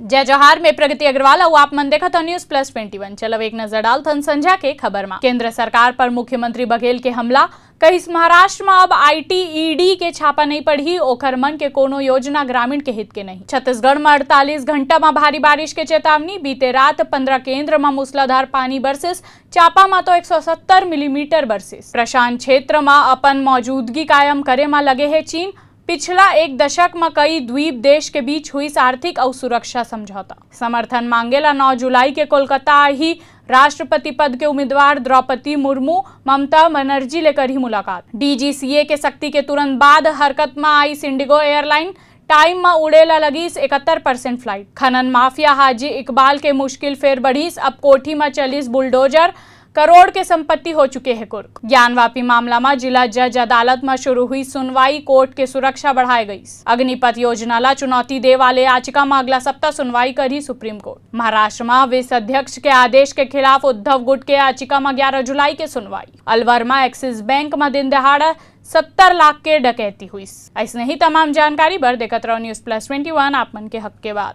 जय जोहार में प्रगति अग्रवाल और आप मन देखा था News+21। चलो एक नजर डाल थन संझा के खबर में। केंद्र सरकार पर मुख्यमंत्री बघेल के हमला। कहीं महाराष्ट्र में अब IT ED के छापा नहीं पड़ी, ओखर मन के कोनो योजना ग्रामीण के हित के नहीं। छत्तीसगढ़ में 48 घंटा में भारी बारिश के चेतावनी। बीते रात 15 केंद्र में मूसलाधार पानी बरसिस। चापा में तो 170 मिलीमीटर बरसिस। प्रशांत क्षेत्र में अपन मौजूदगी कायम करे में लगे है चीन। पिछला एक दशक में कई द्वीप देश के बीच हुई आर्थिक और सुरक्षा समझौता। समर्थन मांगेला 9 जुलाई के कोलकाता ही राष्ट्रपति पद के उम्मीदवार द्रौपदी मुर्मू ममता बनर्जी लेकर ही मुलाकात। DGCA के सख्ती के तुरंत बाद हरकत में आई इंडिगो एयरलाइन। टाइम में उड़ेला लगी 71% फ्लाइट। खनन माफिया हाजी इकबाल के मुश्किल फेर बढ़ीस। अब कोठी में चलीस बुलडोजर। करोड़ के संपत्ति हो चुके हैं कुर्क। ज्ञानवापी मामला में जिला जज अदालत में शुरू हुई सुनवाई। कोर्ट के सुरक्षा बढ़ाई गई। अग्निपथ योजना ला चुनौती दे वाले याचिका में अगला सप्ताह सुनवाई करी सुप्रीम कोर्ट। महाराष्ट्र में विस अध्यक्ष के आदेश के खिलाफ उद्धव गुट के याचिका में 11 जुलाई के सुनवाई। अलवर में एक्सिस बैंक में दिन दहाड़ा 70 लाख के डकैती हुई। ऐसे ही तमाम जानकारी बर देखत रहो News+21 आप मन के हक के बाद।